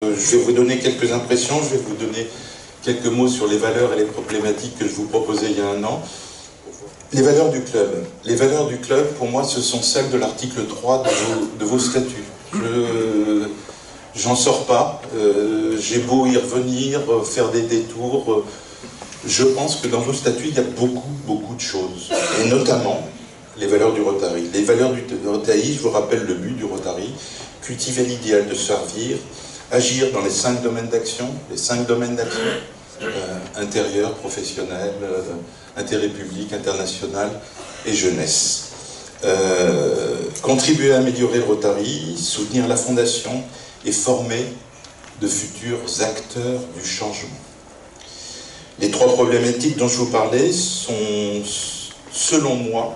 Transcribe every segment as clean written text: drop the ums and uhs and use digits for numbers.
Je vais vous donner quelques impressions, je vais vous donner quelques mots sur les valeurs et les problématiques que je vous proposais il y a un an. Les valeurs du club. Les valeurs du club, pour moi, ce sont celles de l'article 3 de vos statuts. J'en sors pas. J'ai beau y revenir, faire des détours. Je pense que dans vos statuts, il y a beaucoup de choses. Et notamment, les valeurs du Rotary. Les valeurs du Rotary, je vous rappelle le but du Rotary, cultiver l'idéal de servir, agir dans les 5 domaines d'action, intérieur, professionnel, intérêt public, international et jeunesse. Contribuer à améliorer le Rotary, soutenir la fondation et former de futurs acteurs du changement. Les 3 problématiques dont je vous parlais sont, selon moi,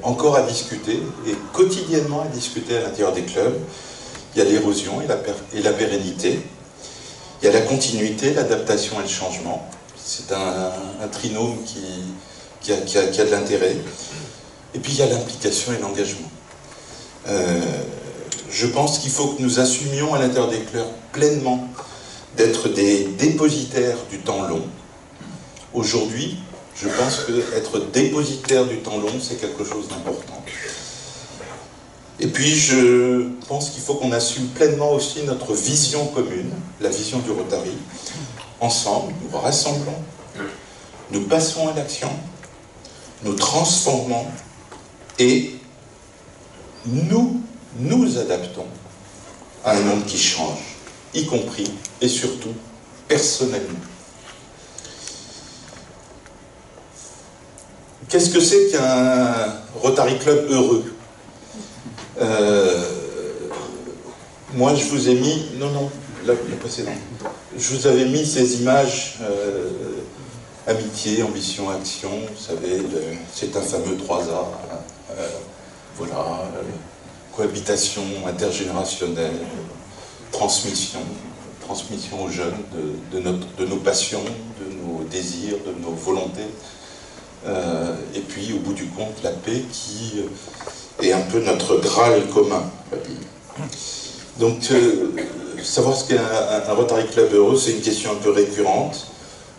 encore à discuter et quotidiennement à discuter à l'intérieur des clubs. Il y a l'érosion et la pérennité. Il y a la continuité, l'adaptation et le changement. C'est un trinôme qui a de l'intérêt. Et puis il y a l'implication et l'engagement. Je pense qu'il faut que nous assumions à l'intérieur des clubs pleinement d'être des dépositaires du temps long. Aujourd'hui, je pense qu'être dépositaire du temps long, c'est quelque chose d'important. Et puis, je pense qu'il faut qu'on assume pleinement aussi notre vision commune, la vision du Rotary. Ensemble, nous rassemblons, nous passons à l'action, nous transformons et nous adaptons à un monde qui change, y compris et surtout personnellement. Qu'est-ce que c'est qu'un Rotary Club heureux ? Moi, je vous ai mis... Non, la précédente. Je vous avais mis ces images amitié, ambition, action. Vous savez, c'est un fameux 3A. Voilà. Cohabitation intergénérationnelle, transmission aux jeunes de nos passions, de nos désirs, de nos volontés. Et puis, au bout du compte, la paix qui est un peu notre Graal commun. Donc, savoir ce qu'est un Rotary Club heureux, c'est une question un peu récurrente.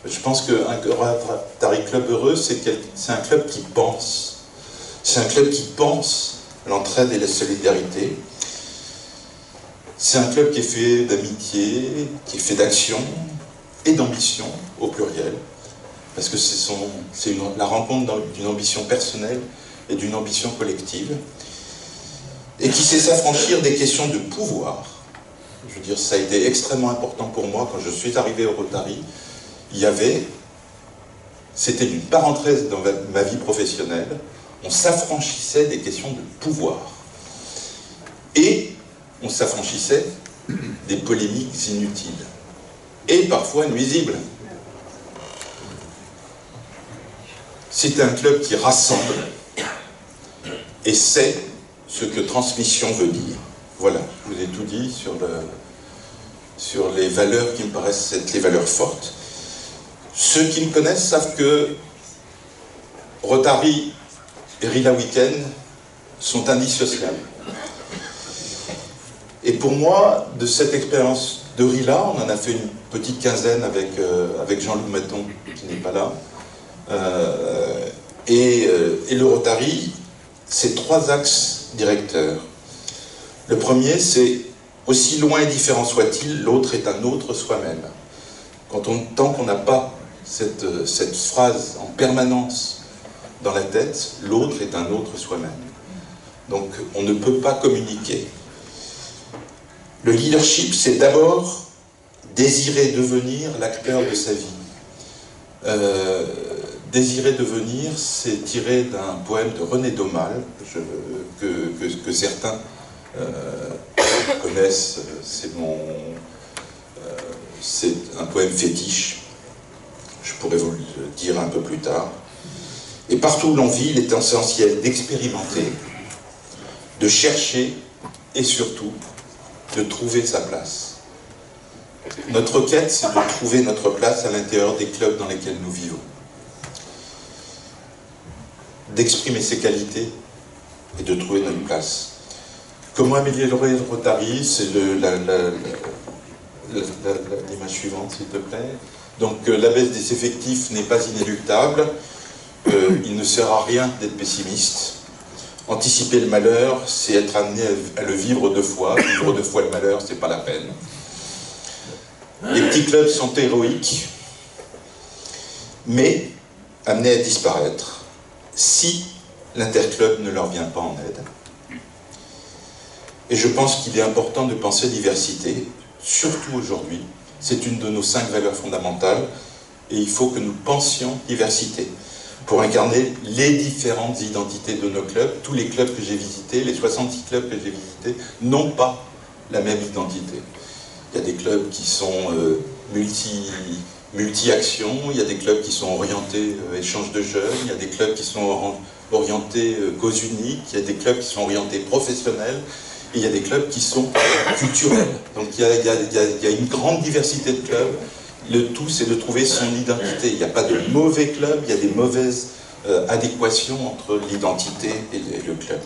Je pense qu'un Rotary Club heureux, c'est un club qui pense. C'est un club qui pense l'entraide et la solidarité. C'est un club qui est fait d'amitié, qui est fait d'action et d'ambition, au pluriel. Parce que c'est la rencontre d'une ambition personnelle et d'une ambition collective, et qui sait s'affranchir des questions de pouvoir. Je veux dire, ça a été extrêmement important pour moi quand je suis arrivé au Rotary. C'était une parenthèse dans ma vie professionnelle, on s'affranchissait des questions de pouvoir. Et on s'affranchissait des polémiques inutiles, et parfois nuisibles. C'est un club qui rassemble et sait ce que transmission veut dire. Voilà, je vous ai tout dit sur les valeurs qui me paraissent être les valeurs fortes. Ceux qui me connaissent savent que Rotary et Rila Weekend sont indissociables. Et pour moi, de cette expérience de Rila, on en a fait une petite quinzaine avec Jean-Loup Maton, qui n'est pas là, et le Rotary, c'est 3 axes directeurs. Le premier, c'est aussi loin et différent soit-il, l'autre est un autre soi-même. Tant qu'on n'a pas cette phrase en permanence dans la tête, l'autre est un autre soi-même. Donc on ne peut pas communiquer. Le leadership, c'est d'abord désirer devenir l'acteur de sa vie. Désirer devenir, c'est tiré d'un poème de René Daumal, que certains connaissent. C'est un poème fétiche. Je pourrais vous le dire un peu plus tard. Et partout où l'on vit, il est essentiel d'expérimenter, de chercher et surtout de trouver sa place. Notre quête, c'est de trouver notre place à l'intérieur des clubs dans lesquels nous vivons. D'exprimer ses qualités et de trouver notre place. Comment améliorer le Rotary? C'est l'image suivante, s'il te plaît. Donc la baisse des effectifs n'est pas inéluctable. Il ne sert à rien d'être pessimiste. Anticiper le malheur, c'est être amené à le vivre deux fois. Vivre deux fois le malheur, c'est pas la peine. Les petits clubs sont héroïques, mais amenés à disparaître si l'interclub ne leur vient pas en aide. Et je pense qu'il est important de penser diversité, surtout aujourd'hui. C'est une de nos 5 valeurs fondamentales, et il faut que nous pensions diversité pour incarner les différentes identités de nos clubs. Tous les clubs que j'ai visités, les 66 clubs que j'ai visités, n'ont pas la même identité. Il y a des clubs qui sont multi-actions, il y a des clubs qui sont orientés échange de jeunes, il y a des clubs qui sont orientés cause unique, il y a des clubs qui sont orientés professionnels, et il y a des clubs qui sont culturels. Donc il y a une grande diversité de clubs. Le tout, c'est de trouver son identité. Il n'y a pas de mauvais clubs, il y a des mauvaises adéquations entre l'identité et le club.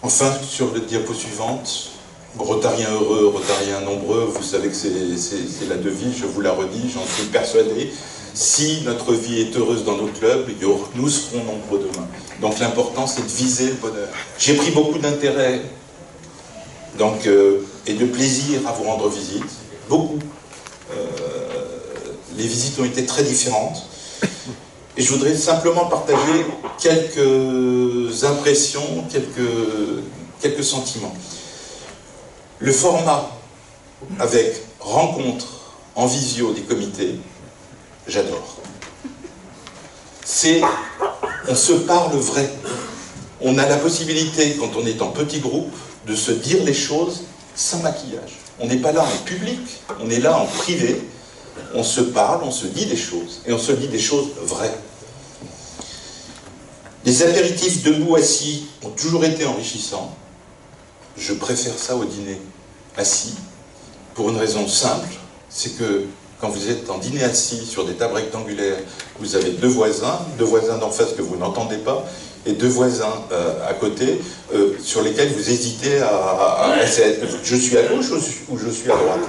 Enfin, sur le diapo suivante, Rotariens heureux, Rotariens nombreux, vous savez que c'est la devise, je vous la redis, j'en suis persuadé. Si notre vie est heureuse dans nos clubs, nous serons nombreux demain. Donc l'important, c'est de viser le bonheur. J'ai pris beaucoup d'intérêt et de plaisir à vous rendre visite, beaucoup. Les visites ont été très différentes. Et je voudrais simplement partager quelques impressions, quelques sentiments. Le format avec rencontre en visio des comités, j'adore. On se parle vrai. On a la possibilité, quand on est en petit groupe, de se dire les choses sans maquillage. On n'est pas là en public, on est là en privé. On se parle, on se dit des choses, et on se dit des choses vraies. Les apéritifs debout assis ont toujours été enrichissants. Je préfère ça au dîner assis, pour une raison simple, c'est que quand vous êtes en dîner assis sur des tables rectangulaires, vous avez deux voisins d'en face que vous n'entendez pas, et deux voisins à côté, sur lesquels vous hésitez je suis à gauche ou je suis à droite.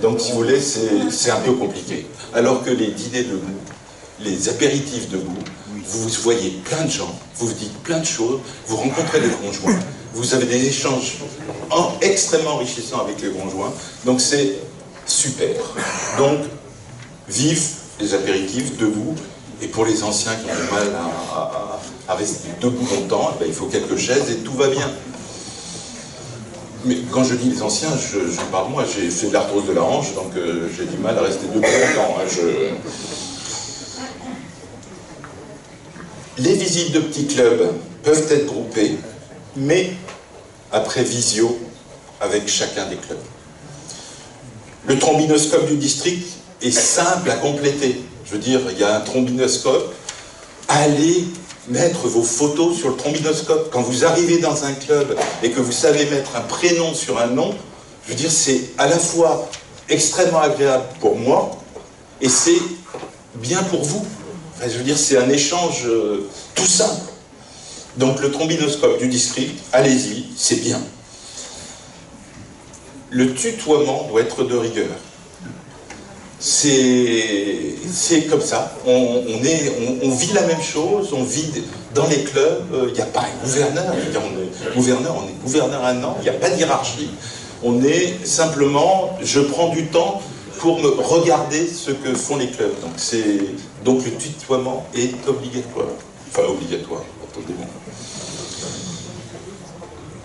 Donc si vous voulez, c'est un peu compliqué. Alors que les dîners debout, les apéritifs debout, vous voyez plein de gens, vous vous dites plein de choses, vous rencontrez des conjoints, vous avez des échanges extrêmement enrichissants avec les conjoints, donc c'est super. Donc, vive les apéritifs debout, et pour les anciens qui ont du mal à rester debout longtemps, il faut quelques chaises et tout va bien. Mais quand je dis les anciens, je parle moi, j'ai fait de l'arthrose de la hanche, donc j'ai du mal à rester debout longtemps. Les visites de petits clubs peuvent être groupées, mais après visio avec chacun des clubs. Le trombinoscope du district est simple à compléter. Je veux dire, il y a un trombinoscope, allez mettre vos photos sur le trombinoscope. Quand vous arrivez dans un club et que vous savez mettre un prénom sur un nom, je veux dire, c'est à la fois extrêmement agréable pour moi et c'est bien pour vous. Enfin, je veux dire, c'est un échange tout simple. Donc le trombinoscope du district, allez-y, c'est bien. Le tutoiement doit être de rigueur. C'est comme ça, on vit la même chose, on vit dans les clubs, il n'y a pas un gouverneur, on est gouverneur un an, il n'y a pas de hiérarchie, on est simplement, je prends du temps pour me regarder ce que font les clubs, donc le tutoiement est obligatoire, enfin obligatoire, attendez-moi.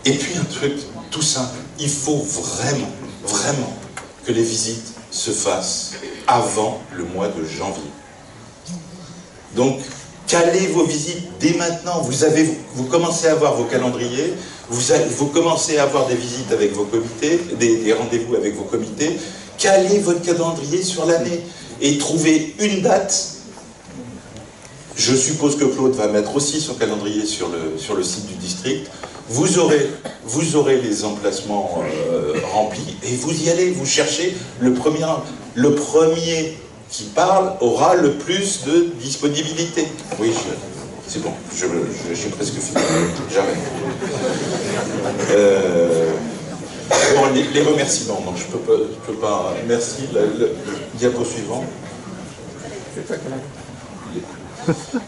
Et puis un truc tout simple, il faut vraiment que les visites se fassent avant le mois de janvier. Donc, calez vos visites dès maintenant. Vous commencez à avoir vos calendriers, vous commencez à avoir des visites avec vos comités, des rendez-vous avec vos comités. Calez votre calendrier sur l'année et trouvez une date. Je suppose que Claude va mettre aussi son calendrier sur le site du district. Vous aurez les emplacements remplis et vous y allez, vous cherchez le premier qui parle aura le plus de disponibilité. Oui, c'est bon, j'ai presque fini, j'arrête. les remerciements, donc je peux pas. Merci. Le diapo suivant.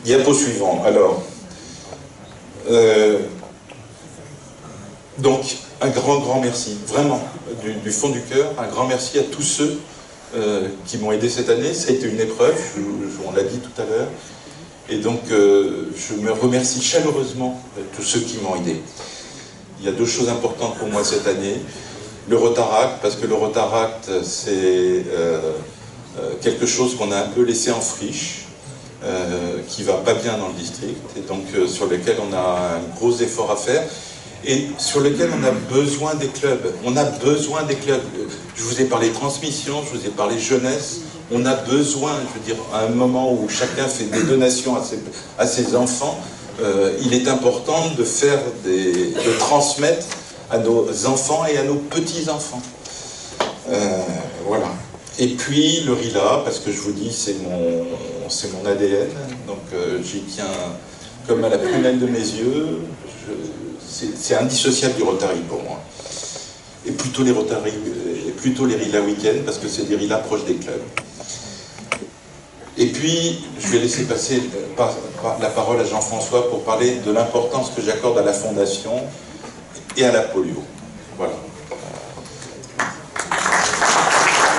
Diapo suivant. Alors, donc un grand merci, vraiment, du fond du cœur, un grand merci à tous ceux qui m'ont aidé cette année. Ça a été une épreuve, on l'a dit tout à l'heure, et donc je me remercie chaleureusement tous ceux qui m'ont aidé. Il y a deux choses importantes pour moi cette année. Le Rotaract, parce que le Rotaract, c'est quelque chose qu'on a un peu laissé en friche, qui va pas bien dans le district, et donc sur lequel on a un gros effort à faire, et sur lequel on a besoin des clubs. On a besoin des clubs. Je vous ai parlé transmission, je vous ai parlé jeunesse. On a besoin, je veux dire, à un moment où chacun fait des donations à ses enfants, il est important de transmettre à nos enfants et à nos petits-enfants. Voilà. Et puis le RILA, parce que je vous dis, c'est mon ADN, donc j'y tiens comme à la prunelle de mes yeux. C'est indissociable du Rotary pour moi. Et plutôt les Rotary, et plutôt les RILA week-end, parce que c'est des RILA proches des clubs. Et puis, je vais laisser passer la parole à Jean-François pour parler de l'importance que j'accorde à la Fondation et à la polio. Voilà.